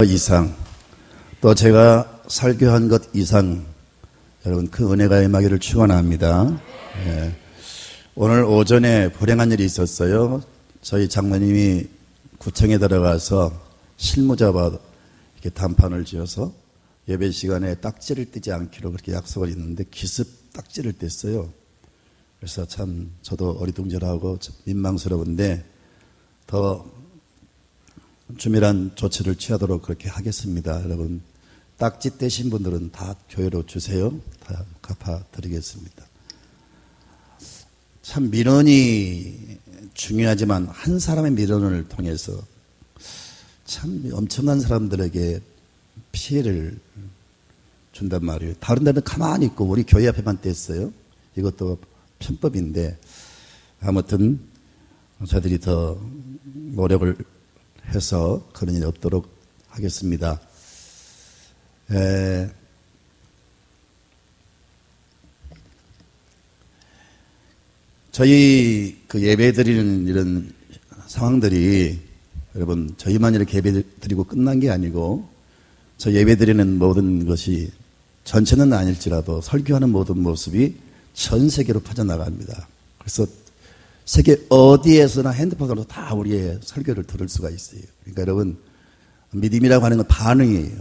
이상 또 제가 설교한 것 이상 여러분 그 은혜가 임하기를 축원합니다. 예. 오늘 오전에 불행한 일이 있었어요. 저희 장모님이 구청에 들어가서 실무 잡아 이렇게 단판을 지어서 예배 시간에 딱지를 떼지 않기로 그렇게 약속을 했는데 기습 딱지를 뗐어요. 그래서 참 저도 어리둥절하고 민망스러운데 더 주밀한 조치를 취하도록 그렇게 하겠습니다. 여러분 딱지 떼신 분들은 다 교회로 주세요. 다 갚아드리겠습니다. 참 민원이 중요하지만 한 사람의 민원을 통해서 참 엄청난 사람들에게 피해를 준단 말이에요. 다른 데는 가만히 있고 우리 교회 앞에만 뗐어요. 이것도 편법인데 아무튼 저희들이 더 노력을 해서 그런 일이 없도록 하겠습니다. 저희 그 예배 드리는 이런 상황들이 여러분 저희만 이렇게 예배 드리고 끝난 게 아니고 저 예배 드리는 모든 것이 전체는 아닐지라도 설교하는 모든 모습이 전 세계로 퍼져나갑니다. 그래서 세계 어디에서나 핸드폰으로 다 우리의 설교를 들을 수가 있어요. 그러니까 여러분 믿음이라고 하는 건 반응이에요.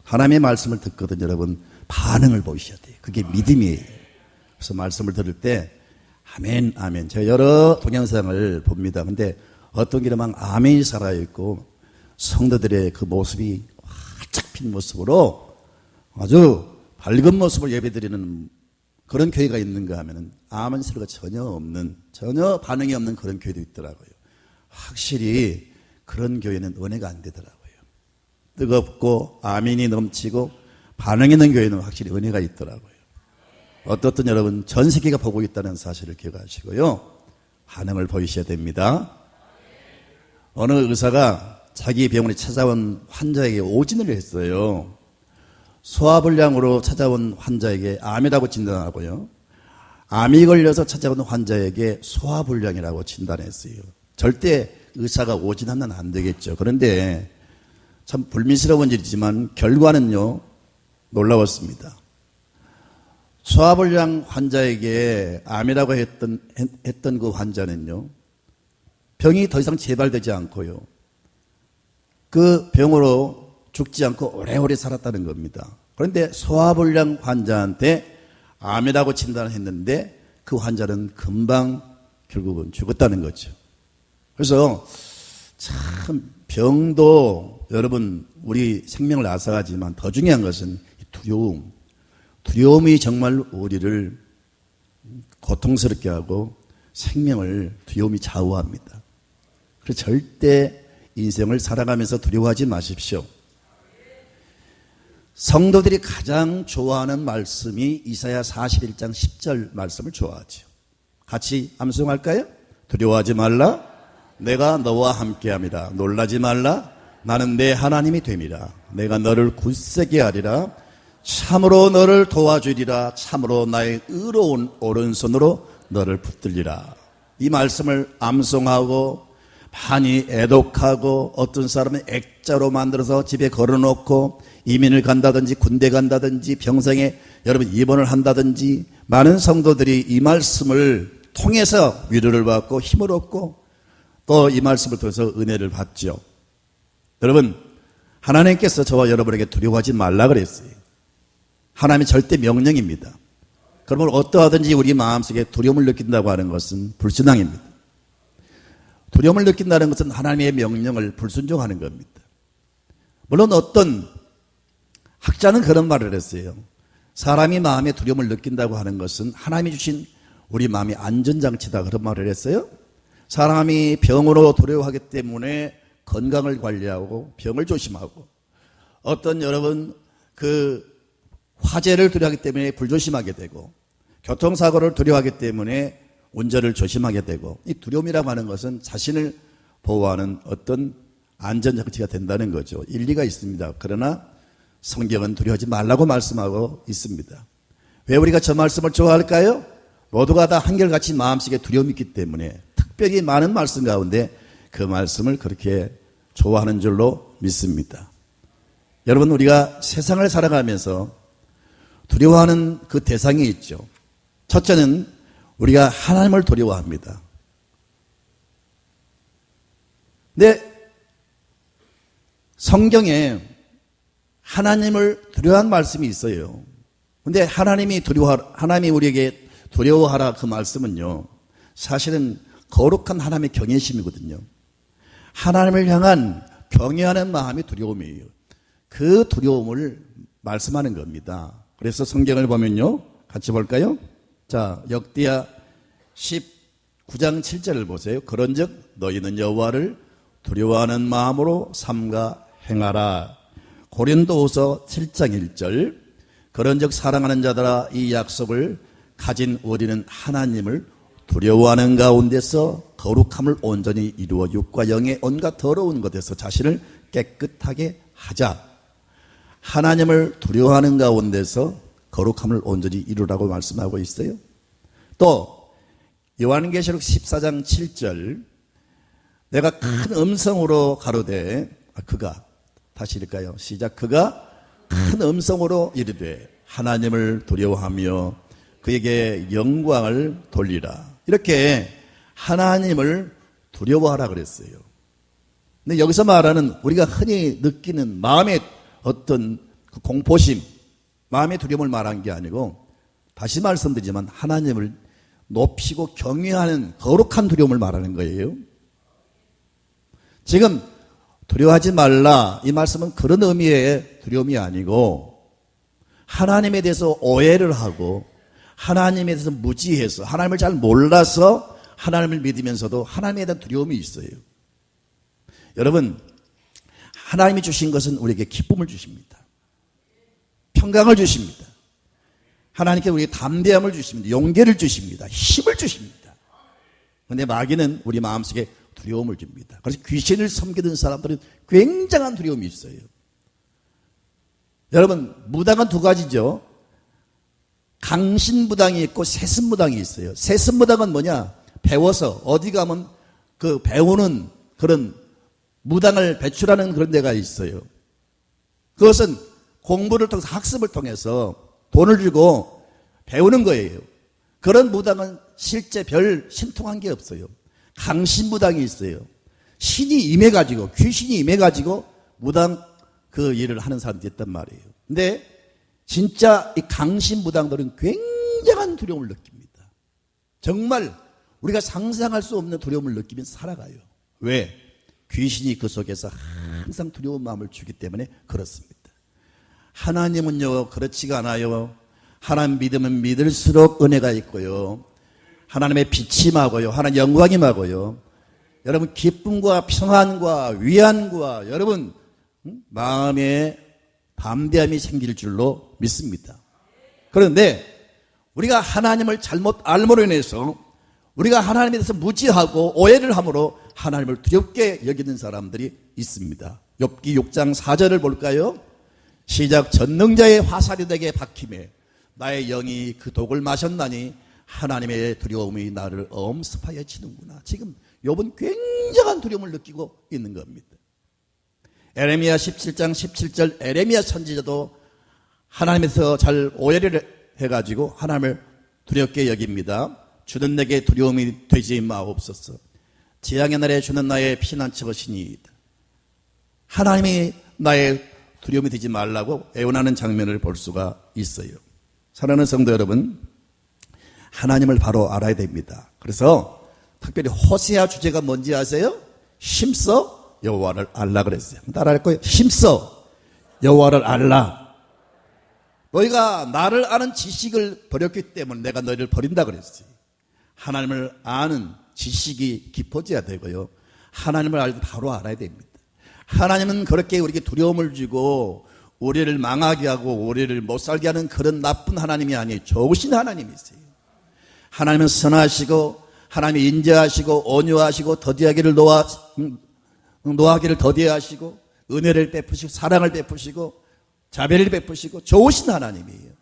하나님의 말씀을 듣거든 여러분 반응을 보이셔야 돼요. 그게 믿음이에요. 그래서 말씀을 들을 때 아멘 아멘. 제가 여러 동영상을 봅니다. 근데 어떤 길은 막 아멘이 살아있고 성도들의 그 모습이 활짝 핀 모습으로 아주 밝은 모습을 예배드리는 그런 교회가 있는가 하면은 아멘 소리가 전혀 반응이 없는 그런 교회도 있더라고요. 확실히 그런 교회는 은혜가 안 되더라고요. 뜨겁고 아멘이 넘치고 반응이 있는 교회는 확실히 은혜가 있더라고요. 어떻든 여러분 전 세계가 보고 있다는 사실을 기억하시고요. 반응을 보이셔야 됩니다. 어느 의사가 자기 병원에 찾아온 환자에게 오진을 했어요. 소화불량으로 찾아온 환자에게 암이라고 진단하고요. 암이 걸려서 찾아온 환자에게 소화불량이라고 진단했어요. 절대 의사가 오진하면 안 되겠죠. 그런데 참 불미스러운 일이지만 결과는요 놀라웠습니다. 소화불량 환자에게 암이라고 했던 그 환자는요 병이 더 이상 재발되지 않고요 그 병으로 죽지 않고 오래오래 살았다는 겁니다. 그런데 소화불량 환자한테 암이라고 진단을 했는데 그 환자는 금방 결국은 죽었다는 거죠. 그래서 참 병도 여러분 우리 생명을 앗아가지만 더 중요한 것은 두려움이 정말 우리를 고통스럽게 하고 생명을 두려움이 좌우합니다. 그래서 절대 인생을 살아가면서 두려워하지 마십시오. 성도들이 가장 좋아하는 말씀이 이사야 41장 10절 말씀을 좋아하죠. 같이 암송할까요? 두려워하지 말라 내가 너와 함께함이라. 놀라지 말라 나는 내 하나님이 됨이라. 내가 너를 굳세게 하리라. 참으로 너를 도와주리라. 참으로 나의 의로운 오른손으로 너를 붙들리라. 이 말씀을 암송하고 많이 애독하고 어떤 사람은 액자로 만들어서 집에 걸어놓고 이민을 간다든지 군대 간다든지 병상에 여러분 입원을 한다든지 많은 성도들이 이 말씀을 통해서 위로를 받고 힘을 얻고 또 이 말씀을 통해서 은혜를 받죠. 여러분 하나님께서 저와 여러분에게 두려워하지 말라 그랬어요. 하나님의 절대 명령입니다. 그러면 어떠하든지 우리 마음속에 두려움을 느낀다고 하는 것은 불신앙입니다. 두려움을 느낀다는 것은 하나님의 명령을 불순종하는 겁니다. 물론 어떤 학자는 그런 말을 했어요. 사람이 마음에 두려움을 느낀다고 하는 것은 하나님이 주신 우리 마음의 안전장치다 그런 말을 했어요. 사람이 병으로 두려워하기 때문에 건강을 관리하고 병을 조심하고 어떤 여러분 그 화재를 두려워하기 때문에 불조심하게 되고 교통사고를 두려워하기 때문에 운전을 조심하게 되고 이 두려움이라고 하는 것은 자신을 보호하는 어떤 안전장치가 된다는 거죠. 일리가 있습니다. 그러나 성경은 두려워하지 말라고 말씀하고 있습니다. 왜 우리가 저 말씀을 좋아할까요? 모두가 다 한결같이 마음속에 두려움이 있기 때문에 특별히 많은 말씀 가운데 그 말씀을 그렇게 좋아하는 줄로 믿습니다. 여러분, 우리가 세상을 살아가면서 두려워하는 그 대상이 있죠. 첫째는 우리가 하나님을 두려워합니다. 근데 성경에 하나님을 두려워하는 말씀이 있어요. 근데 하나님이 우리에게 두려워하라 그 말씀은요, 사실은 거룩한 하나님의 경외심이거든요. 하나님을 향한 경외하는 마음이 두려움이에요. 그 두려움을 말씀하는 겁니다. 그래서 성경을 보면요, 같이 볼까요? 자, 역대하 19장 7절을 보세요. 그런즉 너희는 여호와를 두려워하는 마음으로 삼가 행하라. 고린도후서 7장 1절. 그런즉 사랑하는 자들아, 이 약속을 가진 우리는 하나님을 두려워하는 가운데서 거룩함을 온전히 이루어 육과 영의 온갖 더러운 것에서 자신을 깨끗하게 하자. 하나님을 두려워하는 가운데서 거룩함을 온전히 이루라고 말씀하고 있어요. 또 요한계시록 14장 7절. 내가 큰 음성으로 가로되, 그가, 다시 읽을까요? 시작. 그가 큰 음성으로 이르되 하나님을 두려워하며 그에게 영광을 돌리라. 이렇게 하나님을 두려워하라 그랬어요. 근데 여기서 말하는 우리가 흔히 느끼는 마음의 어떤 그 공포심, 마음의 두려움을 말한 게 아니고, 다시 말씀드리지만 하나님을 높이고 경외하는 거룩한 두려움을 말하는 거예요. 지금 두려워하지 말라, 이 말씀은 그런 의미의 두려움이 아니고, 하나님에 대해서 오해를 하고 하나님에 대해서 무지해서 하나님을 잘 몰라서 하나님을 믿으면서도 하나님에 대한 두려움이 있어요. 여러분, 하나님이 주신 것은 우리에게 기쁨을 주십니다. 평강을 주십니다. 하나님께 우리에게 담대함을 주십니다. 용기를 주십니다. 힘을 주십니다. 그런데 마귀는 우리 마음속에 두려움을 줍니다. 그래서 귀신을 섬기던 사람들은 굉장한 두려움이 있어요. 여러분, 무당은 두 가지죠. 강신무당이 있고 세습무당이 있어요. 세습무당은 뭐냐? 배워서 어디 가면 그 배우는 그런 무당을 배출하는 그런 데가 있어요. 그것은 공부를 통해서 학습을 통해서 돈을 주고 배우는 거예요. 그런 무당은 실제 별 신통한 게 없어요. 강신무당이 있어요. 신이 임해가지고, 귀신이 임해가지고 무당 그 일을 하는 사람들이 있단 말이에요. 근데 진짜 이 강신무당들은 굉장한 두려움을 느낍니다. 정말 우리가 상상할 수 없는 두려움을 느끼면서 살아가요. 왜? 귀신이 그 속에서 항상 두려운 마음을 주기 때문에 그렇습니다. 하나님은요, 그렇지가 않아요. 하나님 믿으면 믿을수록 은혜가 있고요, 하나님의 빛이 마고요, 하나님 영광이 마고요, 여러분 기쁨과 평안과 위안과 여러분 마음에 담대함이 생길 줄로 믿습니다. 그런데 우리가 하나님을 잘못 알므로 인해서 우리가 하나님에 대해서 무지하고 오해를 함으로 하나님을 두렵게 여기는 사람들이 있습니다. 욥기 6장 4절을 볼까요? 시작. 전능자의 화살이 내게 박힘에 나의 영이 그 독을 마셨나니 하나님의 두려움이 나를 엄습하여 치는구나. 지금 욥은 굉장한 두려움을 느끼고 있는 겁니다. 에레미야 17장 17절 에레미야 선지자도 하나님에서 잘 오해를 해가지고 하나님을 두렵게 여깁니다. 주는 내게 두려움이 되지 마옵소서. 재앙의 날에 주는 나의 피난처시니이다. 하나님이 나의 두려움이 되지 말라고 애원하는 장면을 볼 수가 있어요. 사랑하는 성도 여러분, 하나님을 바로 알아야 됩니다. 그래서 특별히 호세아 주제가 뭔지 아세요? 힘써 여호와를 알라 그랬어요. 따라할 거예요. 힘써 여호와를 알라. 너희가 나를 아는 지식을 버렸기 때문에 내가 너희를 버린다 그랬어요. 하나님을 아는 지식이 깊어져야 되고요, 하나님을 알고 바로 알아야 됩니다. 하나님은 그렇게 우리에게 두려움을 주고 우리를 망하게 하고 우리를 못 살게 하는 그런 나쁜 하나님이 아니에요. 좋으신 하나님이세요. 하나님은 선하시고 하나님이 인자하시고 온유하시고 더디하기를 노하기를 더디하시고 은혜를 베푸시고 사랑을 베푸시고 자비를 베푸시고 좋으신 하나님이에요.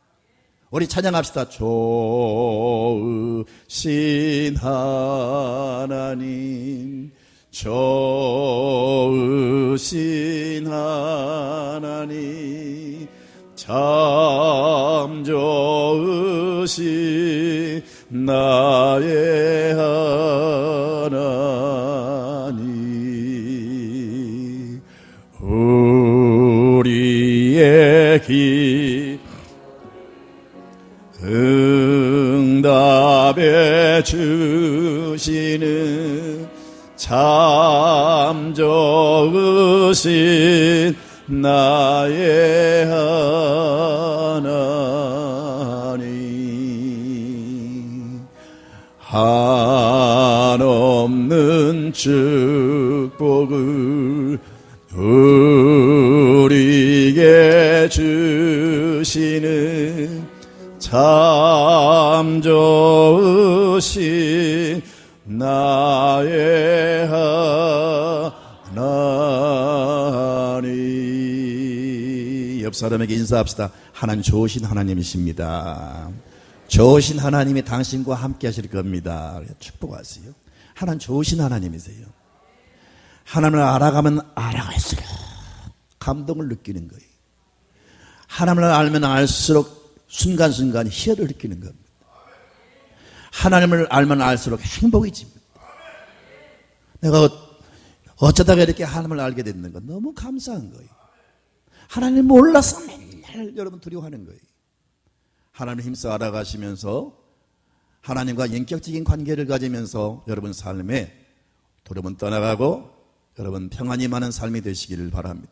우리 찬양합시다. 좋으신 하나님, 좋으신 하나님 참 좋으신 나의 하나님 우리의 응답해 주시는 참 좋으신 나의 하나님 한없는 축복을 우리에게 주시는 참 좋으신 나의 하나님. 옆 사람에게 인사합시다. 하나님 좋으신 하나님이십니다. 좋으신 하나님이 당신과 함께 하실 겁니다. 축복하세요. 하나님 좋으신 하나님이세요. 하나님을 알아가면 알아갈수록 감동을 느끼는 거예요. 하나님을 알면 알수록 순간순간 희열을 느끼는 겁니다. 하나님을 알면 알수록 행복이 집니다. 내가 어쩌다가 이렇게 하나님을 알게 됐는 건 너무 감사한 거예요. 하나님 몰라서 맨날 여러분 두려워하는 거예요. 하나님 힘써 알아가시면서 하나님과 인격적인 관계를 가지면서 여러분 삶에 두려움은 떠나가고 여러분 평안이 많은 삶이 되시기를 바랍니다.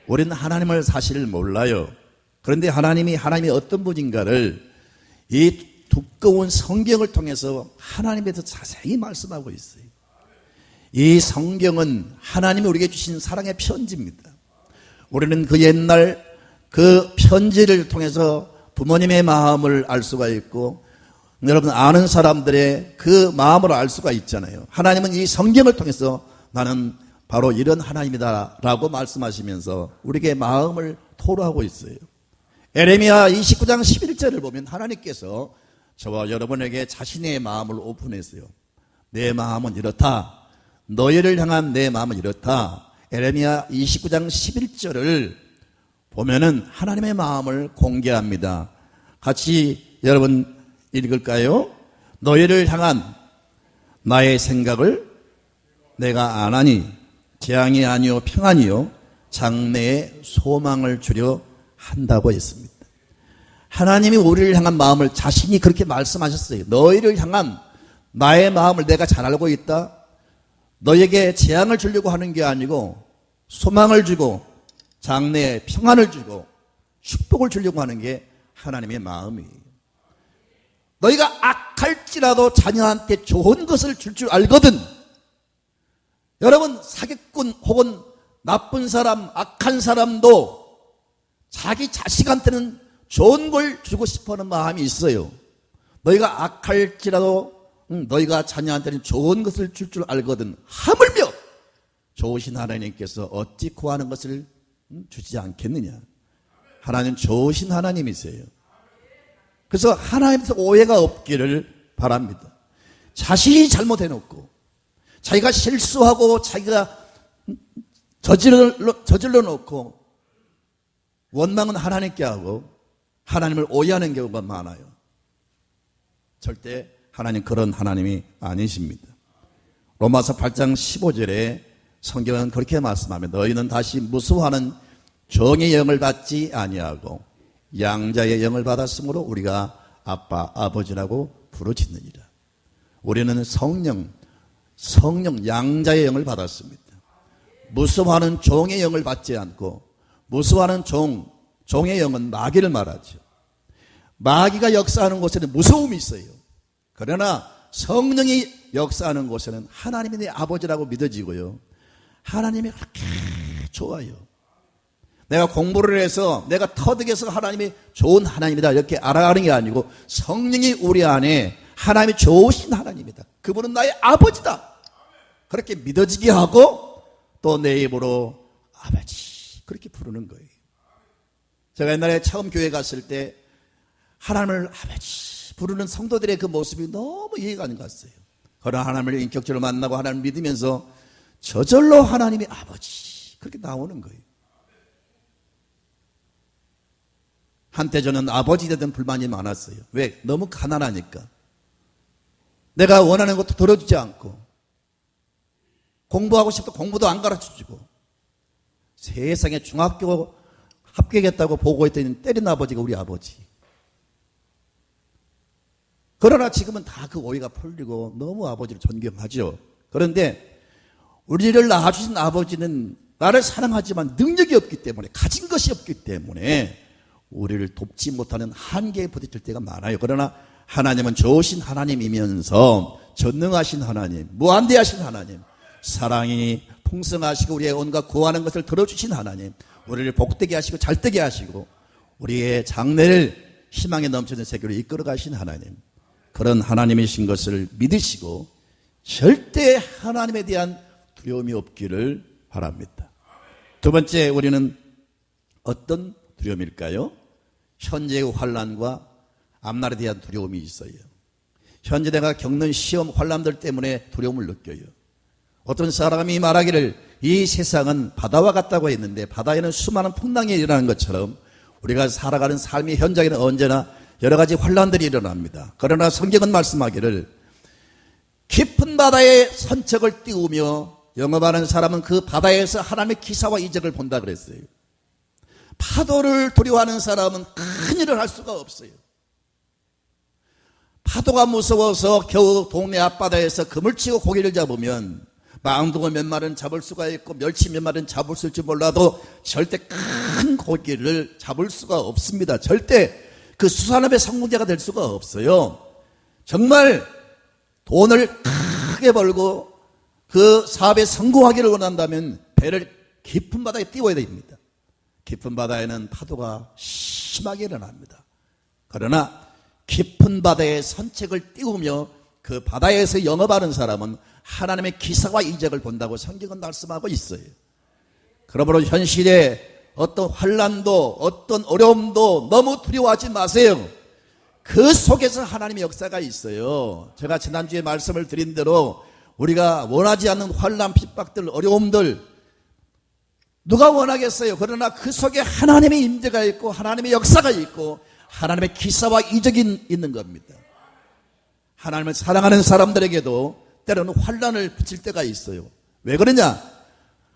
우리는 하나님을 사실 몰라요. 그런데 하나님이 어떤 분인가를 이 두꺼운 성경을 통해서 하나님에 대해서 자세히 말씀하고 있어요. 이 성경은 하나님이 우리에게 주신 사랑의 편지입니다. 우리는 그 옛날 그 편지를 통해서 부모님의 마음을 알 수가 있고 여러분 아는 사람들의 그 마음을 알 수가 있잖아요. 하나님은 이 성경을 통해서 나는 바로 이런 하나님이다 라고 말씀하시면서 우리에게 마음을 토로하고 있어요. 에레미야 29장 11절을 보면 하나님께서 저와 여러분에게 자신의 마음을 오픈했어요. 내 마음은 이렇다. 너희를 향한 내 마음은 이렇다. 에레미야 29장 11절을 보면은 하나님의 마음을 공개합니다. 같이 여러분 읽을까요? 너희를 향한 나의 생각을 내가 아나니 재앙이 아니요 평안이요 장래의 소망을 주려 한다고 했습니다. 하나님이 우리를 향한 마음을 자신이 그렇게 말씀하셨어요. 너희를 향한 나의 마음을 내가 잘 알고 있다. 너에게 재앙을 주려고 하는 게 아니고 소망을 주고 장래에 평안을 주고 축복을 주려고 하는 게 하나님의 마음이에요. 너희가 악할지라도 자녀한테 좋은 것을 줄 줄 알거든. 여러분 사기꾼 혹은 나쁜 사람, 악한 사람도 자기 자식한테는 좋은 걸 주고 싶어하는 마음이 있어요. 너희가 악할지라도 너희가 자녀한테는 좋은 것을 줄 줄 알거든. 하물며 좋으신 하나님께서 어찌 구하는 것을 주지 않겠느냐. 하나님 좋으신 하나님이세요. 그래서 하나님께서 오해가 없기를 바랍니다. 자신이 잘못해놓고 자기가 실수하고 자기가 저질러 놓고 원망은 하나님께 하고 하나님을 오해하는 경우가 많아요. 절대 하나님 그런 하나님이 아니십니다. 로마서 8장 15절에 성경은 그렇게 말씀하며 너희는 다시 무수하는 정의 영을 받지 아니하고 양자의 영을 받았으므로 우리가 아빠 아버지라고 부르짖느니라. 우리는 성령 양자의 영을 받았습니다. 무수하는 종의 영을 받지 않고 무수하는 종의 영은 마귀를 말하죠. 마귀가 역사하는 곳에는 무서움이 있어요. 그러나 성령이 역사하는 곳에는 하나님이 내 아버지라고 믿어지고요. 하나님이 그렇게 좋아요. 내가 공부를 해서 내가 터득해서 하나님이 좋은 하나님이다 이렇게 알아가는 게 아니고 성령이 우리 안에 하나님이 좋으신 하나님이다. 그분은 나의 아버지다. 그렇게 믿어지게 하고 또 내 입으로 아버지 그렇게 부르는 거예요. 제가 옛날에 처음 교회 갔을 때 하나님을 아버지 부르는 성도들의 그 모습이 너무 이해가 안 갔어요. 그러나 하나님을 인격적으로 만나고 하나님을 믿으면서 저절로 하나님의 아버지 그렇게 나오는 거예요. 한때 저는 아버지에 대한 불만이 많았어요. 왜? 너무 가난하니까. 내가 원하는 것도 들어주지 않고 공부하고 싶다 공부도 안 가르쳐주고 세상에 중학교 합격했다고 보고했더니 때린 아버지가 우리 아버지. 그러나 지금은 다 그 오해가 풀리고 너무 아버지를 존경하죠. 그런데 우리를 낳아주신 아버지는 나를 사랑하지만 능력이 없기 때문에 가진 것이 없기 때문에 우리를 돕지 못하는 한계에 부딪힐 때가 많아요. 그러나 하나님은 좋으신 하나님이면서 전능하신 하나님, 무한대하신 하나님, 사랑이 풍성하시고 우리의 온갖 구하는 것을 들어주신 하나님, 우리를 복되게 하시고 잘되게 하시고 우리의 장래를 희망에 넘치는 세계로 이끌어 가신 하나님, 그런 하나님이신 것을 믿으시고 절대 하나님에 대한 두려움이 없기를 바랍니다. 두 번째, 우리는 어떤 두려움일까요? 현재의 환난과 앞날에 대한 두려움이 있어요. 현재 내가 겪는 시험, 환난들 때문에 두려움을 느껴요. 어떤 사람이 말하기를 이 세상은 바다와 같다고 했는데 바다에는 수많은 풍랑이 일어나는 것처럼 우리가 살아가는 삶의 현장에는 언제나 여러 가지 환난들이 일어납니다. 그러나 성경은 말씀하기를 깊은 바다에 선척을 띄우며 영업하는 사람은 그 바다에서 하나님의 기사와 이적을 본다 그랬어요. 파도를 두려워하는 사람은 큰 일을 할 수가 없어요. 파도가 무서워서 겨우 동네 앞바다에서 그물 치고 고기를 잡으면 망둥어 몇 마리는 잡을 수가 있고 멸치 몇 마리는 잡을 수 있을지 몰라도 절대 큰 고기를 잡을 수가 없습니다. 절대 그 수산업의 성공자가 될 수가 없어요. 정말 돈을 크게 벌고 그 사업에 성공하기를 원한다면 배를 깊은 바다에 띄워야 됩니다. 깊은 바다에는 파도가 심하게 일어납니다. 그러나 깊은 바다에 선책을 띄우며 그 바다에서 영업하는 사람은 하나님의 기사와 이적을 본다고 성경은 말씀하고 있어요. 그러므로 현실에 어떤 환난도 어떤 어려움도 너무 두려워하지 마세요. 그 속에서 하나님의 역사가 있어요. 제가 지난주에 말씀을 드린 대로 우리가 원하지 않는 환난, 핍박들, 어려움들 누가 원하겠어요? 그러나 그 속에 하나님의 임재가 있고 하나님의 역사가 있고 하나님의 기사와 이적이 있는 겁니다. 하나님을 사랑하는 사람들에게도 때로는 환난을 붙일 때가 있어요. 왜 그러냐?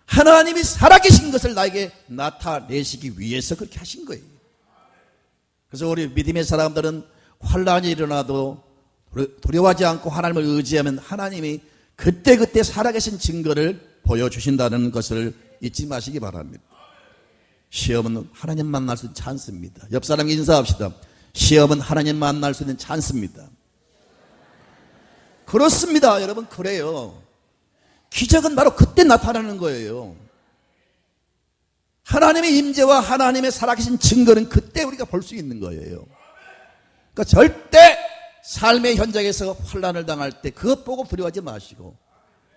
하나님이 살아계신 것을 나에게 나타내시기 위해서 그렇게 하신 거예요. 그래서 우리 믿음의 사람들은 환난이 일어나도 두려워하지 않고 하나님을 의지하면 하나님이 그때그때 살아계신 증거를 보여주신다는 것을 잊지 마시기 바랍니다. 시험은 하나님 만날 수 있는 찬스입니다. 옆 사람 인사합시다. 시험은 하나님 만날 수 있는 찬스입니다. 그렇습니다. 여러분, 그래요. 기적은 바로 그때 나타나는 거예요. 하나님의 임재와 하나님의 살아계신 증거는 그때 우리가 볼 수 있는 거예요. 그러니까 절대 삶의 현장에서 환난을 당할 때 그것 보고 두려워하지 마시고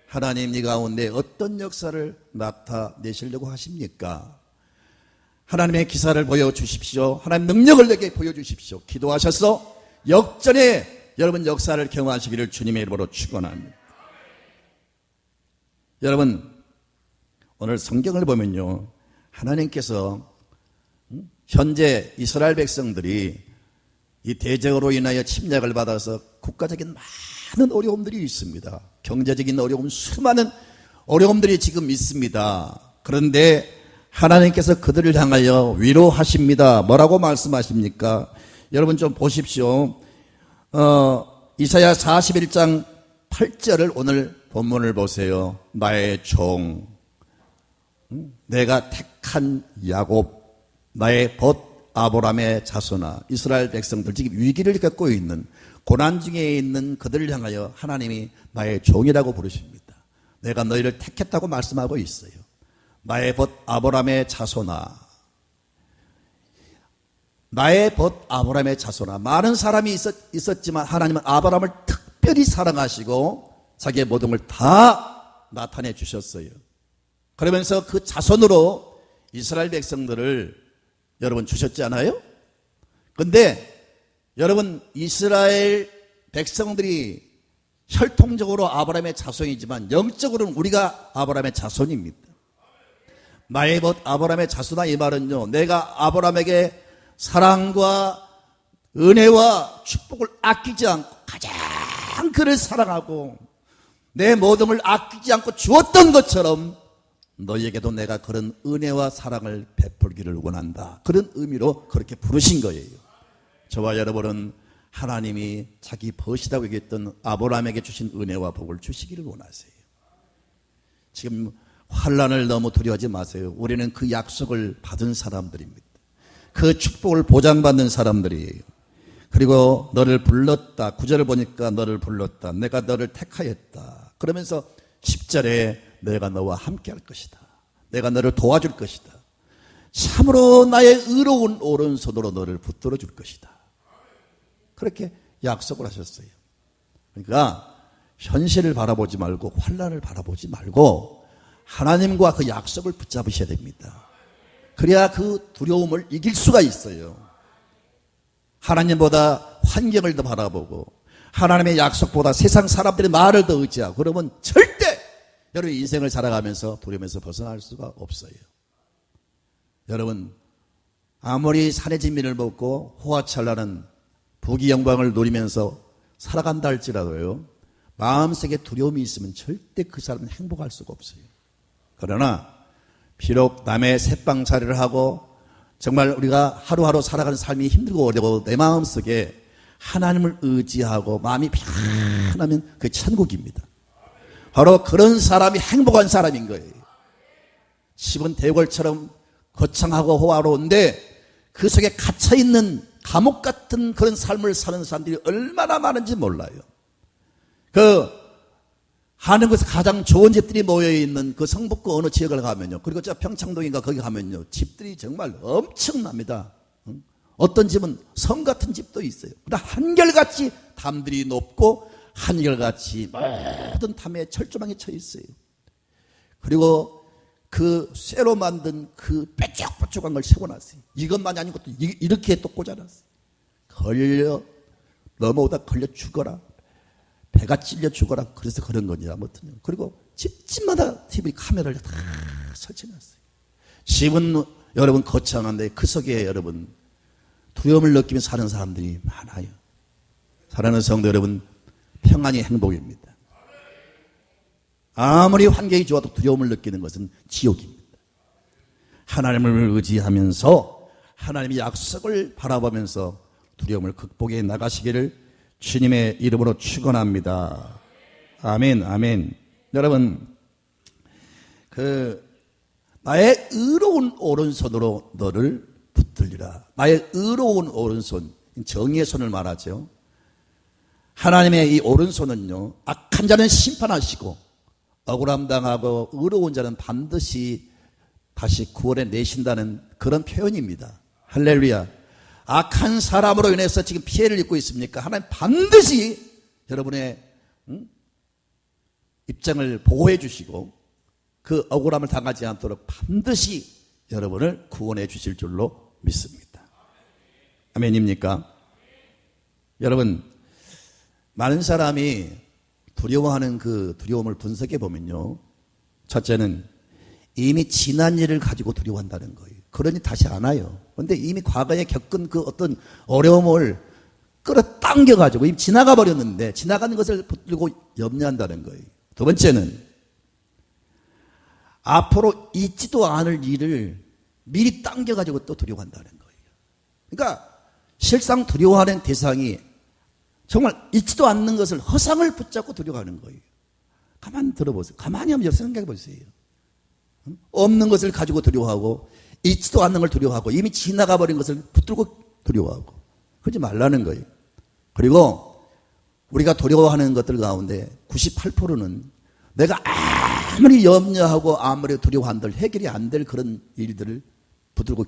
하나님 네 가운데 어떤 역사를 나타내시려고 하십니까? 하나님의 기사를 보여주십시오. 하나님 능력을 내게 보여주십시오. 기도하셔서 역전에 여러분 역사를 경험하시기를 주님의 이름으로 축원합니다. 여러분, 오늘 성경을 보면요, 하나님께서 현재 이스라엘 백성들이 이 대적으로 인하여 침략을 받아서 국가적인 많은 어려움들이 있습니다. 경제적인 어려움, 수많은 어려움들이 지금 있습니다. 그런데 하나님께서 그들을 향하여 위로하십니다. 뭐라고 말씀하십니까? 여러분 좀 보십시오. 이사야 41장 8절을 오늘 본문을 보세요. 나의 종, 내가 택한 야곱, 나의 벗 아브라함의 자손아. 이스라엘 백성들 지금 위기를 겪고 있는, 고난 중에 있는 그들을 향하여 하나님이 나의 종이라고 부르십니다. 내가 너희를 택했다고 말씀하고 있어요. 나의 벗 아브라함의 자손아. 나의 벗 아브라함의 자손아. 많은 사람이 있었지만 하나님은 아브라함을 특별히 사랑하시고 자기의 모든 걸 다 나타내 주셨어요. 그러면서 그 자손으로 이스라엘 백성들을 여러분 주셨지 않아요? 근데 여러분, 이스라엘 백성들이 혈통적으로 아브라함의 자손이지만 영적으로는 우리가 아브라함의 자손입니다. 나의 벗 아브라함의 자손아, 이 말은요, 내가 아브라함에게 사랑과 은혜와 축복을 아끼지 않고 가장 그를 사랑하고 내 모든 걸 아끼지 않고 주었던 것처럼 너희에게도 내가 그런 은혜와 사랑을 베풀기를 원한다. 그런 의미로 그렇게 부르신 거예요. 저와 여러분은 하나님이 자기 벗이라고 얘기했던 아브라함에게 주신 은혜와 복을 주시기를 원하세요. 지금 환난을 너무 두려워하지 마세요. 우리는 그 약속을 받은 사람들입니다. 그 축복을 보장받는 사람들이에요. 그리고 너를 불렀다. 9절을 보니까 너를 불렀다. 내가 너를 택하였다. 그러면서 10절에 내가 너와 함께 할 것이다. 내가 너를 도와줄 것이다. 참으로 나의 의로운 오른손으로 너를 붙들어 줄 것이다. 그렇게 약속을 하셨어요. 그러니까 현실을 바라보지 말고 환난을 바라보지 말고 하나님과 그 약속을 붙잡으셔야 됩니다. 그래야 그 두려움을 이길 수가 있어요. 하나님보다 환경을 더 바라보고 하나님의 약속보다 세상 사람들의 말을 더 의지하고 그러면 절대 여러분 인생을 살아가면서 두려움에서 벗어날 수가 없어요. 여러분 아무리 산의 진미를 먹고 호화찬란한 부귀 영광을 누리면서 살아간다 할지라도요, 마음속에 두려움이 있으면 절대 그 사람은 행복할 수가 없어요. 그러나 비록 남의 새빵살이를 하고 정말 우리가 하루하루 살아가는 삶이 힘들고 어려워 내 마음속에 하나님을 의지하고 마음이 편하면 그게 천국입니다. 바로 그런 사람이 행복한 사람인 거예요. 집은 대궐처럼 거창하고 호화로운데 그 속에 갇혀있는 감옥 같은 그런 삶을 사는 사람들이 얼마나 많은지 몰라요. 하는 곳에 가장 좋은 집들이 모여있는 그 성북구 어느 지역을 가면요, 그리고 저 평창동인가 거기 가면요, 집들이 정말 엄청납니다. 어떤 집은 성 같은 집도 있어요. 그러나 한결같이 담들이 높고 한결같이 모든 담에 철조망이 쳐 있어요. 그리고 그 쇠로 만든 그 뾰족뾰족한 걸 세워놨어요. 이것만이 아니고 또 이렇게 또 꽂아놨어요. 넘어오다 걸려 죽어라, 배가 찔려 죽어라, 그래서 그런 거냐 아무튼. 그리고 집마다 TV 카메라를 다 설치해놨어요. 집은 여러분 거창한데 그 속에 여러분 두려움을 느끼며 사는 사람들이 많아요. 사랑하는 성도 여러분, 평안이 행복입니다. 아무리 환경이 좋아도 두려움을 느끼는 것은 지옥입니다. 하나님을 의지하면서 하나님의 약속을 바라보면서 두려움을 극복해 나가시기를 주님의 이름으로 축원합니다. 아멘, 아멘. 여러분, 나의 의로운 오른손으로 너를 붙들리라. 나의 의로운 오른손, 정의의 손을 말하죠. 하나님의 이 오른손은요, 악한 자는 심판하시고 억울함 당하고 의로운 자는 반드시 다시 구원해 내신다는 그런 표현입니다. 할렐루야. 악한 사람으로 인해서 지금 피해를 입고 있습니까? 하나님 반드시 여러분의 입장을 보호해 주시고 그 억울함을 당하지 않도록 반드시 여러분을 구원해 주실 줄로 믿습니다. 아멘입니까? 여러분, 많은 사람이 두려워하는 그 두려움을 분석해 보면요, 첫째는 이미 지난 일을 가지고 두려워한다는 거예요. 그러니 다시 안 와요. 그런데 이미 과거에 겪은 그 어떤 어려움을 끌어당겨 가지고 이미 지나가 버렸는데 지나가는 것을 붙들고 염려한다는 거예요. 두 번째는 앞으로 있지도 않을 일을 미리 당겨 가지고 또 두려워한다는 거예요. 그러니까 실상 두려워하는 대상이 정말 있지도 않는 것을, 허상을 붙잡고 두려워하는 거예요. 가만히 들어보세요. 가만히 한번 생각해 보세요. 없는 것을 가지고 두려워하고 있지도 않는 걸 두려워하고 이미 지나가 버린 것을 붙들고 두려워하고, 그러지 말라는 거예요. 그리고 우리가 두려워하는 것들 가운데 98%는 내가 아무리 염려하고 아무리 두려워한들 해결이 안 될 그런 일들을 붙들고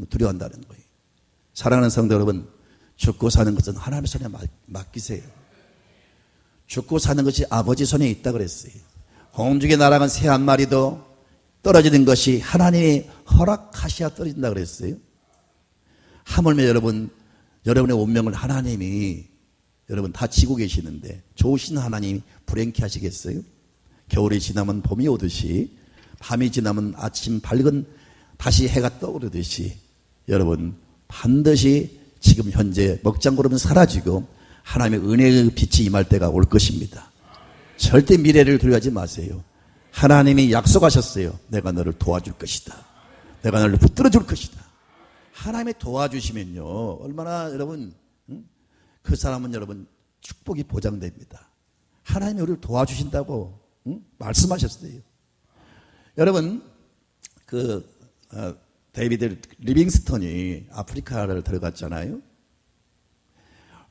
두려워한다는 거예요. 사랑하는 성도 여러분, 죽고 사는 것은 하나님의 손에 맡기세요. 죽고 사는 것이 아버지 손에 있다 그랬어요. 공중에 날아간 새 한 마리도 떨어지는 것이 하나님이 허락하셔야 떨어진다 그랬어요. 하물며 여러분의 운명을 하나님이 여러분 다 지고 계시는데 좋으신 하나님이 불행케 하시겠어요? 겨울이 지나면 봄이 오듯이 밤이 지나면 아침 밝은 다시 해가 떠오르듯이 여러분 반드시 지금 현재 먹장구름은 사라지고 하나님의 은혜의 빛이 임할 때가 올 것입니다. 절대 미래를 두려워하지 마세요. 하나님이 약속하셨어요. 내가 너를 도와줄 것이다. 내가 너를 붙들어줄 것이다. 하나님이 도와주시면요 얼마나 여러분 그 사람은 여러분 축복이 보장됩니다. 하나님이 우리를 도와주신다고 말씀하셨어요. 여러분 데이비드 리빙스턴이 아프리카를 들어갔잖아요.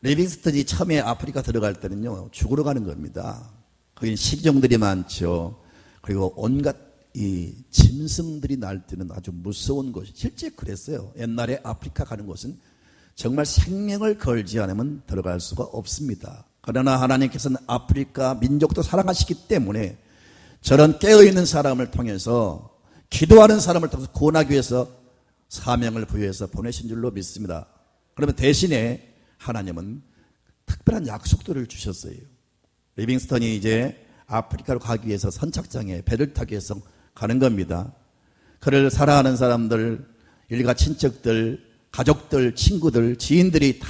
리빙스턴이 처음에 아프리카 들어갈 때는요 죽으러 가는 겁니다. 거기 식종들이 많죠. 그리고 온갖 이 짐승들이 날뛰는 아주 무서운 곳이 실제 그랬어요. 옛날에 아프리카 가는 곳은 정말 생명을 걸지 않으면 들어갈 수가 없습니다. 그러나 하나님께서는 아프리카 민족도 사랑하시기 때문에 저런 깨어있는 사람을 통해서 기도하는 사람을 통해서 구원하기 위해서 사명을 부여해서 보내신 줄로 믿습니다. 그러면 대신에 하나님은 특별한 약속들을 주셨어요. 리빙스턴이 이제 아프리카로 가기 위해서 선착장에 배를 타기 위해서 가는 겁니다. 그를 사랑하는 사람들, 일가 친척들, 가족들, 친구들, 지인들이 다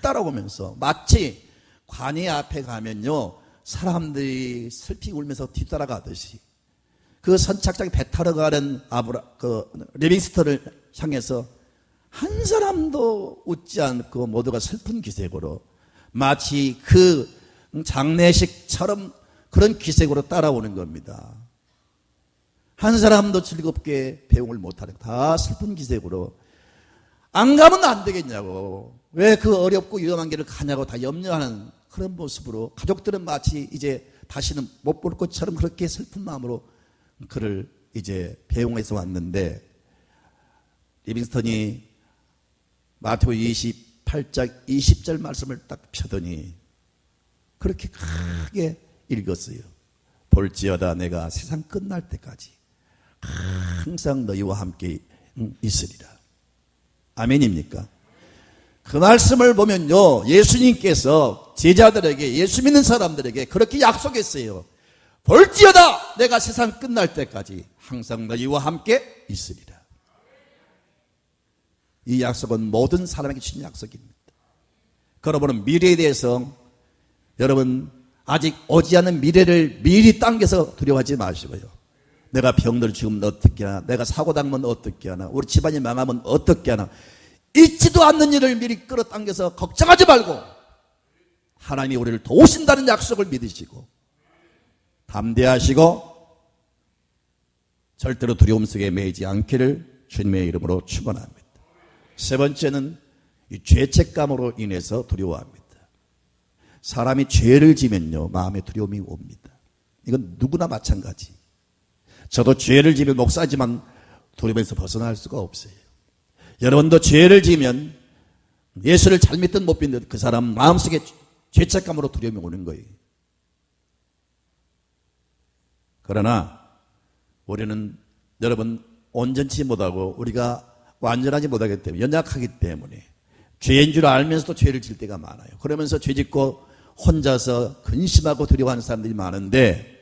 따라오면서 마치 관이 앞에 가면요 사람들이 슬피 울면서 뒤따라가듯이 그 선착장에 배 타러 가는 리빙스턴을 향해서 한 사람도 웃지 않고 모두가 슬픈 기색으로 마치 그 장례식처럼 그런 기색으로 따라오는 겁니다. 한 사람도 즐겁게 배웅을 못하는 다 슬픈 기색으로 안 가면 안 되겠냐고 왜 그 어렵고 위험한 길을 가냐고 다 염려하는 그런 모습으로 가족들은 마치 이제 다시는 못 볼 것처럼 그렇게 슬픈 마음으로 그를 이제 배웅해서 왔는데 리빙스턴이 마태복음 28장 20절 말씀을 딱 펴더니 그렇게 크게 읽었어요. 볼지어다 내가 세상 끝날 때까지 항상 너희와 함께 있으리라. 아멘입니까? 그 말씀을 보면요 예수님께서 제자들에게 예수 믿는 사람들에게 그렇게 약속했어요. 볼지어다 내가 세상 끝날 때까지 항상 너희와 함께 있으리라. 이 약속은 모든 사람에게 주신 약속입니다. 여러분은 미래에 대해서 여러분 아직 오지 않은 미래를 미리 당겨서 두려워하지 마시고요. 내가 병들 죽으면 어떻게 하나, 내가 사고 당하면 어떻게 하나, 우리 집안이 망하면 어떻게 하나, 있지도 않는 일을 미리 끌어당겨서 걱정하지 말고 하나님이 우리를 도우신다는 약속을 믿으시고 담대하시고 절대로 두려움 속에 매이지 않기를 주님의 이름으로 축원합니다. 세 번째는 이 죄책감으로 인해서 두려워합니다. 사람이 죄를 지면요 마음에 두려움이 옵니다. 이건 누구나 마찬가지. 저도 죄를 지면 목사지만 두려움에서 벗어날 수가 없어요. 여러분도 죄를 지면 예수를 잘 믿든 못 믿든 그 사람 마음속에 죄책감으로 두려움이 오는 거예요. 그러나 우리는 여러분 온전치 못하고 우리가 완전하지 못하기 때문에 연약하기 때문에 죄인 줄 알면서도 죄를 질 때가 많아요. 그러면서 죄 짓고 혼자서 근심하고 두려워하는 사람들이 많은데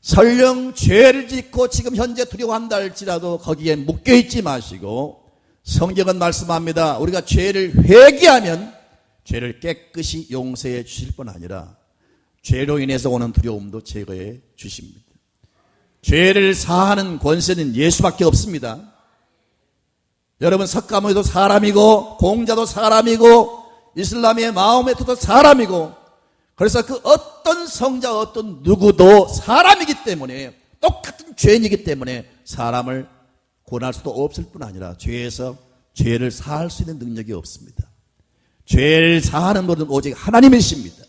설령 죄를 짓고 지금 현재 두려워한다 할지라도 거기에 묶여있지 마시고 성경은 말씀합니다. 우리가 죄를 회개하면 죄를 깨끗이 용서해 주실 뿐 아니라 죄로 인해서 오는 두려움도 제거해 주십니다. 죄를 사하는 권세는 예수밖에 없습니다. 여러분 석가모니도 사람이고 공자도 사람이고 이슬람의 마호메트도 사람이고 그래서 그 어떤 성자 어떤 누구도 사람이기 때문에 똑같은 죄인이기 때문에 사람을 구원할 수도 없을 뿐 아니라 죄에서 죄를 사할 수 있는 능력이 없습니다. 죄를 사하는 분은 오직 하나님이십니다.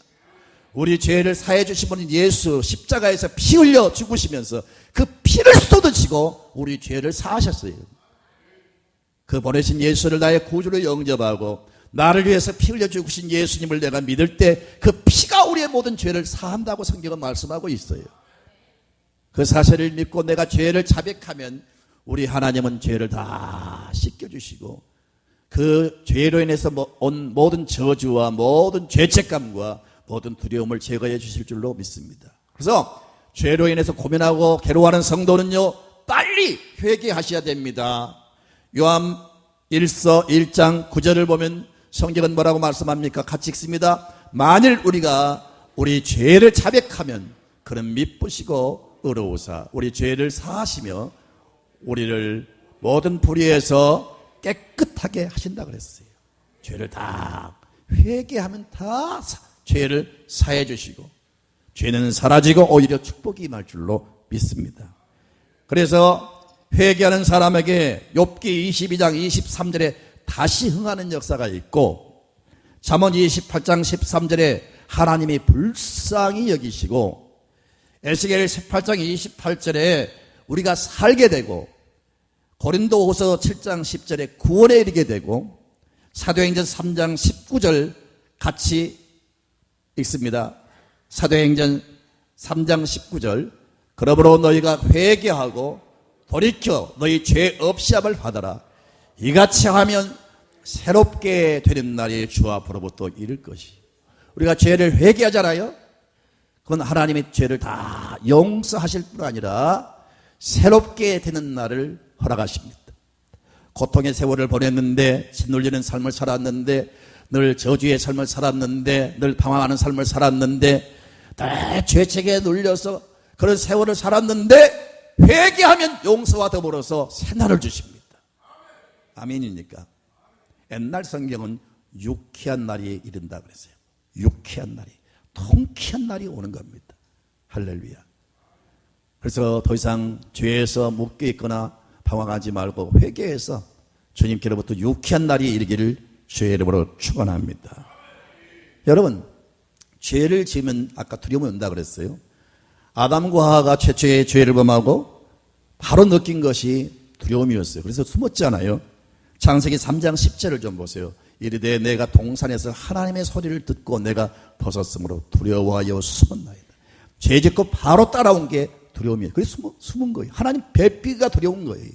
우리 죄를 사해 주신 분은 예수 십자가에서 피 흘려 죽으시면서 그 피를 쏟으시고 우리 죄를 사하셨어요. 그 보내신 예수를 나의 구주로 영접하고 나를 위해서 피 흘려 죽으신 예수님을 내가 믿을 때 그 피가 우리의 모든 죄를 사한다고 성경은 말씀하고 있어요. 그 사실을 믿고 내가 죄를 자백하면 우리 하나님은 죄를 다 씻겨주시고 그 죄로 인해서 온 모든 저주와 모든 죄책감과 모든 두려움을 제거해 주실 줄로 믿습니다. 그래서 죄로 인해서 고민하고 괴로워하는 성도는요, 빨리 회개하셔야 됩니다. 요한 1서 1장 9절을 보면 성경은 뭐라고 말씀합니까? 같이 읽습니다. 만일 우리가 우리 죄를 자백하면 그는 미쁘시고 의로우사 우리 죄를 사하시며 우리를 모든 불의에서 깨끗하게 하신다 그랬어요. 죄를 다 회개하면 다 죄를 사해 주시고 죄는 사라지고 오히려 축복이 임할 줄로 믿습니다. 그래서 회개하는 사람에게 욥기 22장 23절에 다시 흥하는 역사가 있고 잠언 28장 13절에 하나님이 불쌍히 여기시고 에스겔 18장 28절에 우리가 살게 되고 고린도후서 7장 10절에 구원에 이르게 되고 사도행전 3장 19절 같이 읽습니다. 사도행전 3장 19절 그러므로 너희가 회개하고 돌이켜 너희 죄 없이 함을 받아라. 이같이 하면 새롭게 되는 날이 주 앞으로부터 이를 것이. 우리가 죄를 회개하잖아요. 그건 하나님의 죄를 다 용서하실 뿐 아니라 새롭게 되는 날을 허락하십니다. 고통의 세월을 보냈는데 짓눌리는 삶을 살았는데 늘 저주의 삶을 살았는데 늘 방황하는 삶을 살았는데 늘 죄책에 눌려서 그런 세월을 살았는데 회개하면 용서와 더불어서 새날을 주십니다. 아멘입니까? 옛날 성경은 유쾌한 날이 이른다 그랬어요. 유쾌한 날이, 통쾌한 날이 오는 겁니다. 할렐루야. 그래서 더 이상 죄에서 묶여 있거나 방황하지 말고 회개해서 주님께로부터 유쾌한 날이 이르기를 주의 이름으로 축원합니다. 여러분, 죄를 지으면 아까 두려움이 온다 그랬어요. 아담과 하와가 최초의 죄를 범하고 바로 느낀 것이 두려움이었어요. 그래서 숨었잖아요. 창세기 3장 10절을 좀 보세요. 이르되 내가 동산에서 하나님의 소리를 듣고 내가 벗었으므로 두려워하여 숨었나이다. 죄 짓고 바로 따라온 게 두려움이에요. 그래서 숨은 거예요. 하나님 뵙기가 두려운 거예요.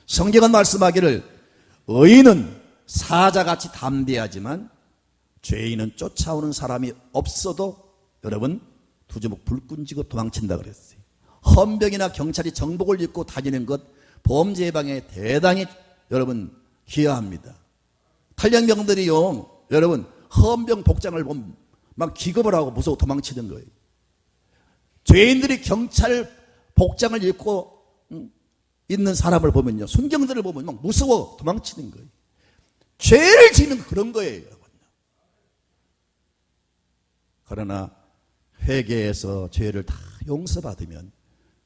성경은 말씀하기를 의인은 사자같이 담대하지만 죄인은 쫓아오는 사람이 없어도 여러분 두 주먹 불끈 쥐고 도망친다 그랬어요. 헌병이나 경찰이 정복을 입고 다니는 것 범죄 예방에 대단히 여러분 기여합니다. 탈영병들이요 여러분 헌병 복장을 보면 막 기겁을 하고 무서워 도망치는 거예요. 죄인들이 경찰 복장을 입고 있는 사람을 보면요 순경들을 보면 막 무서워 도망치는 거예요. 죄를 지는 그런 거예요. 여러분. 그러나 회개해서 죄를 다 용서받으면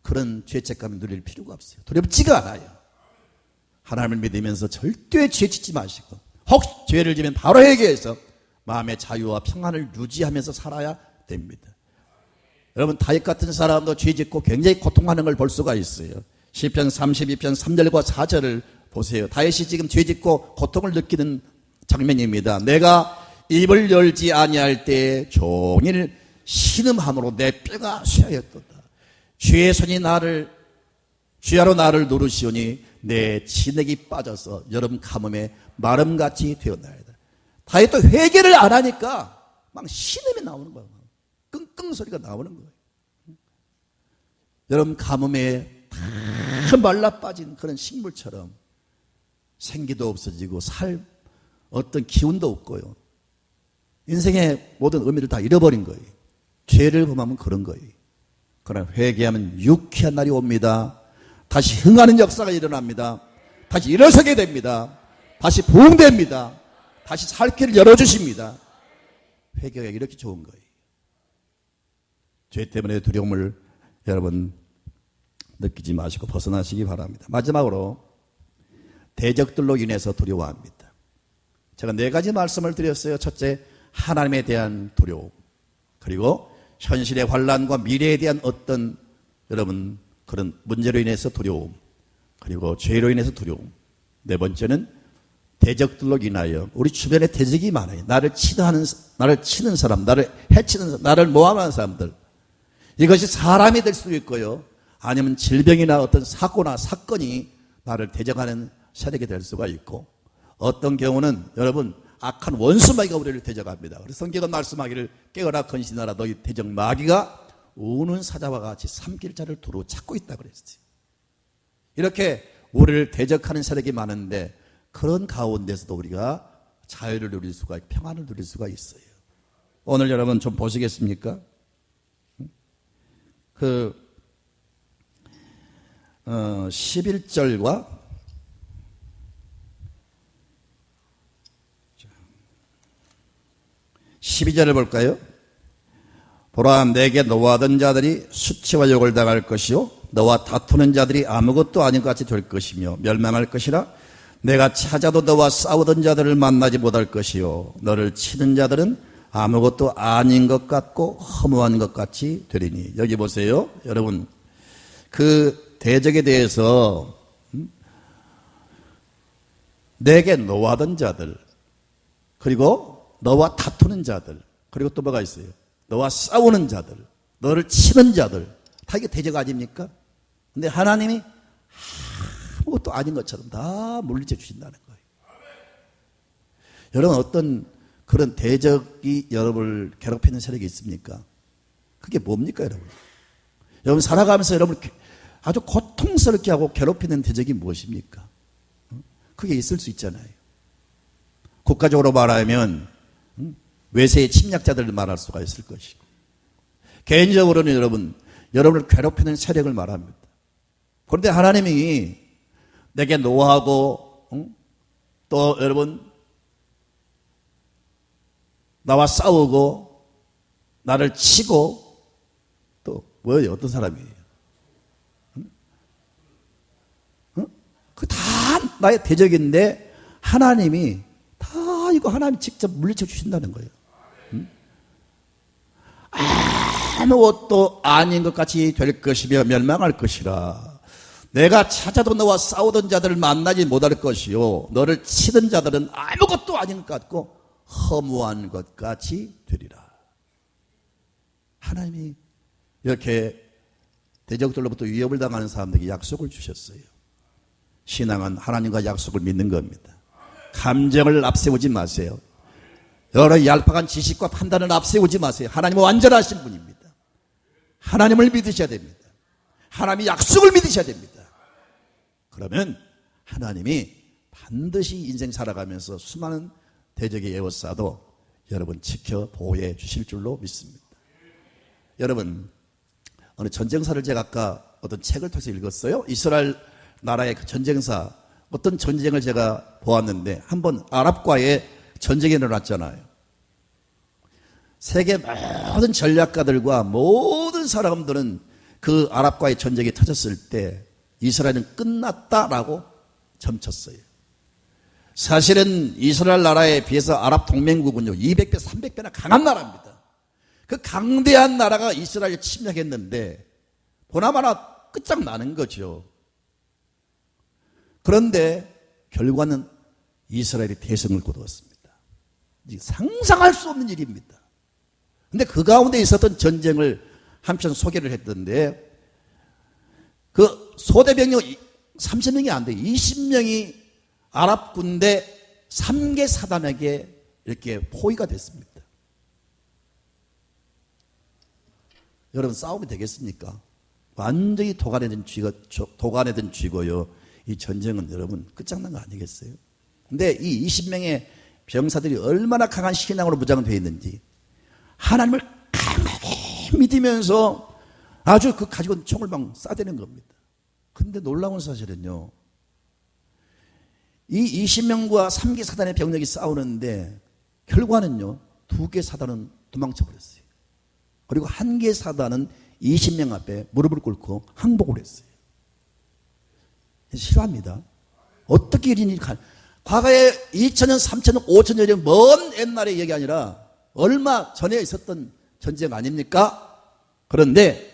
그런 죄책감을 누릴 필요가 없어요. 두렵지가 않아요. 하나님을 믿으면서 절대 죄 짓지 마시고 혹시 죄를 지면 바로 회개해서 마음의 자유와 평안을 유지하면서 살아야 됩니다. 여러분 다윗 같은 사람도 죄 짓고 굉장히 고통하는 걸 볼 수가 있어요. 시편 32편 3절과 4절을 보세요. 다윗이 지금 죄 짓고 고통을 느끼는 장면입니다. 내가 입을 열지 아니할 때 종일 신음함으로 내 뼈가 쇠하였도다. 주의 손이 주야로 나를 누르시오니 내 진액이 빠져서 여름 가뭄에 마름같이 되었나이다. 다윗도 회개를 안 하니까 막 신음이 나오는 거예요. 끙끙 소리가 나오는 거예요. 여름 가뭄에 다 말라 빠진 그런 식물처럼 생기도 없어지고 어떤 기운도 없고요. 인생의 모든 의미를 다 잃어버린 거예요. 죄를 범하면 그런 거예요. 그러나 회개하면 유쾌한 날이 옵니다. 다시 흥하는 역사가 일어납니다. 다시 일어서게 됩니다. 다시 부흥됩니다. 다시 살 길을 열어주십니다. 회개가 이렇게 좋은 거예요. 죄 때문에 두려움을 여러분 느끼지 마시고 벗어나시기 바랍니다. 마지막으로 대적들로 인해서 두려워합니다. 제가 4가지 말씀을 드렸어요. 첫째, 하나님에 대한 두려움. 그리고 현실의 환난과 미래에 대한 어떤 여러분 그런 문제로 인해서 두려움. 그리고 죄로 인해서 두려움. 4번째는 대적들로 인하여 우리 주변에 대적이 많아요. 나를 치는 사람, 나를 해치는 사람, 나를 모함하는 사람들. 이것이 사람이 될 수도 있고요. 아니면 질병이나 어떤 사고나 사건이 나를 대적하는 세력이 될 수가 있고, 어떤 경우는 여러분 악한 원수 마귀가 우리를 대적합니다. 그래서 성경은 말씀하기를 깨어라 건신하라 너희 대적 마귀가 우는 사자와 같이 삼킬 자를 두루 찾고 있다 그랬어요. 이렇게 우리를 대적하는 세력이 많은데 그런 가운데서도 우리가 자유를 누릴 수가 있고 평안을 누릴 수가 있어요. 오늘 여러분 좀 보시겠습니까? 11절과 12절을 볼까요? 보라 내게 노하던 자들이 수치와 욕을 당할 것이요 너와 다투는 자들이 아무것도 아닌 것 같이 될 것이며 멸망할 것이라 내가 찾아도 너와 싸우던 자들을 만나지 못할 것이요 너를 치는 자들은 아무것도 아닌 것 같고 허무한 것 같이 되리니. 여기 보세요 여러분, 그 대적에 대해서 내게 노하던 자들, 그리고 너와 다투는 자들, 그리고 또 뭐가 있어요? 너와 싸우는 자들, 너를 치는 자들, 다 이게 대적 아닙니까? 근데 하나님이 아무것도 아닌 것처럼 다 물리쳐 주신다는 거예요. 여러분 어떤 그런 대적이 여러분을 괴롭히는 세력이 있습니까? 그게 뭡니까 여러분? 여러분 살아가면서 여러분을 아주 고통스럽게 하고 괴롭히는 대적이 무엇입니까? 그게 있을 수 있잖아요. 국가적으로 말하면 외세의 침략자들을 말할 수가 있을 것이고, 개인적으로는 여러분을 괴롭히는 세력을 말합니다. 그런데 하나님이 내게 노하고 또 여러분 나와 싸우고 나를 치고 또 뭐예요? 어떤 사람이에요? 그 다 나의 대적인데 하나님이 다 이거 하나님 직접 물리쳐 주신다는 거예요. 아무것도 아닌 것 같이 될 것이며 멸망할 것이라. 내가 찾아도 너와 싸우던 자들을 만나지 못할 것이요 너를 치던 자들은 아무것도 아닌 것 같고 허무한 것 같이 되리라. 하나님이 이렇게 대적들로부터 위협을 당하는 사람들에게 약속을 주셨어요. 신앙은 하나님과 약속을 믿는 겁니다. 감정을 앞세우지 마세요. 여러 얄팍한 지식과 판단을 앞세우지 마세요. 하나님은 완전하신 분입니다. 하나님을 믿으셔야 됩니다. 하나님의 약속을 믿으셔야 됩니다. 그러면 하나님이 반드시 인생 살아가면서 수많은 대적의 에워싸도 여러분 지켜 보호해 주실 줄로 믿습니다. 여러분 어느 전쟁사를 제가 아까 어떤 책을 통해서 읽었어요. 이스라엘 나라의 그 전쟁사, 어떤 전쟁을 제가 보았는데 한번 아랍과의 전쟁이 일어났잖아요. 세계 모든 전략가들과 모든 사람들은 그 아랍과의 전쟁이 터졌을 때 이스라엘은 끝났다라고 점쳤어요. 사실은 이스라엘 나라에 비해서 아랍 동맹국은요 200배, 300배나 강한 나라입니다. 그 강대한 나라가 이스라엘을 침략했는데 보나마나 끝장나는 거죠. 그런데 결과는 이스라엘이 대성을 거두었습니다. 상상할 수 없는 일입니다. 근데 그 가운데 있었던 전쟁을 한편 소개를 했던데 그 소대병력 30명이 안 돼요. 20명이 아랍 군대 3개 사단에게 이렇게 포위가 됐습니다. 여러분 싸우면 되겠습니까? 완전히 도가내든 쥐고요. 이 전쟁은 여러분 끝장난 거 아니겠어요? 근데 이 20명의 병사들이 얼마나 강한 신앙으로 무장되어 있는지 하나님을 강하게 믿으면서 아주 그 가지고 총을 막 쏴대는 겁니다. 근데 놀라운 사실은요, 이 20명과 3개 사단의 병력이 싸우는데 결과는요 2개 사단은 도망쳐 버렸어요. 그리고 1개 사단은 20명 앞에 무릎을 꿇고 항복을 했어요. 싫어합니다. 어떻게 이런 일이 과거에 2000년, 3000년, 5000년이 먼 옛날의 얘기 아니라 얼마 전에 있었던 전쟁 아닙니까? 그런데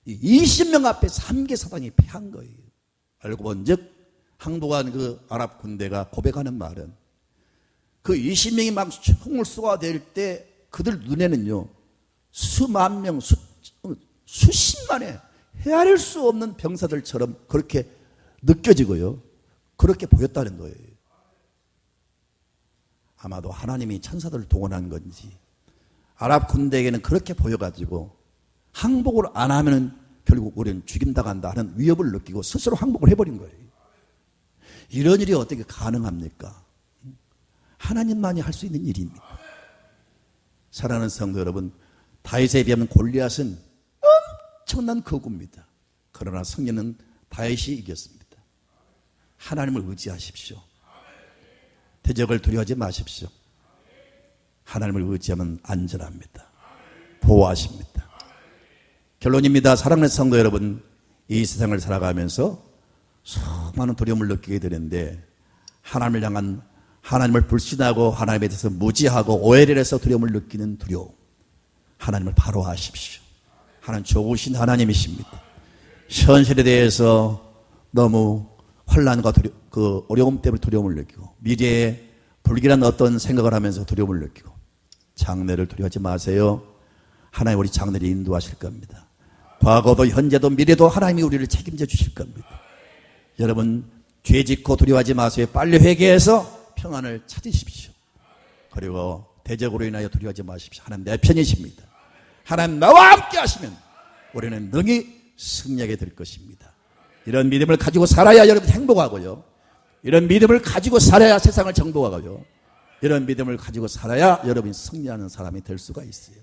20명 앞에 3개 사단이 패한 거예요. 알고 본즉 항복한 그 아랍 군대가 고백하는 말은 그 20명이 막 총을 쏘아댈 때 그들 눈에는요 수만 명, 수십만의 헤아릴 수 없는 병사들처럼 그렇게 느껴지고요. 그렇게 보였다는 거예요. 아마도 하나님이 천사들을 동원한 건지 아랍 군대에게는 그렇게 보여가지고 항복을 안 하면 결국 우리는 죽임당한다 하는 위협을 느끼고 스스로 항복을 해버린 거예요. 이런 일이 어떻게 가능합니까? 하나님만이 할 수 있는 일입니다. 사랑하는 성도 여러분, 다윗에 비하면 골리앗은 엄청난 거구입니다. 그러나 성령은 다윗이 이겼습니다. 하나님을 의지하십시오. 대적을 두려워하지 마십시오. 하나님을 의지하면 안전합니다. 보호하십니다. 결론입니다. 사랑하는 성도 여러분, 이 세상을 살아가면서 수많은 두려움을 느끼게 되는데 하나님을 향한 하나님을 불신하고 하나님에 대해서 무지하고 오해를 해서 두려움을 느끼는 두려움, 하나님을 바로 아십시오. 하나님 좋으신 하나님이십니다. 현실에 대해서 너무 혼란과 그 어려움 때문에 두려움을 느끼고 미래에 불길한 어떤 생각을 하면서 두려움을 느끼고 장래를 두려워하지 마세요. 하나님 우리 장래를 인도하실 겁니다. 과거도 현재도 미래도 하나님이 우리를 책임져 주실 겁니다. 여러분 죄 짓고 두려워하지 마세요. 빨리 회개해서 평안을 찾으십시오. 그리고 대적으로 인하여 두려워하지 마십시오. 하나님 내 편이십니다. 하나님 나와 함께 하시면 우리는 능히 승리하게 될 것입니다. 이런 믿음을 가지고 살아야 여러분 행복하고요. 이런 믿음을 가지고 살아야 세상을 정복하고요. 이런 믿음을 가지고 살아야 여러분이 승리하는 사람이 될 수가 있어요.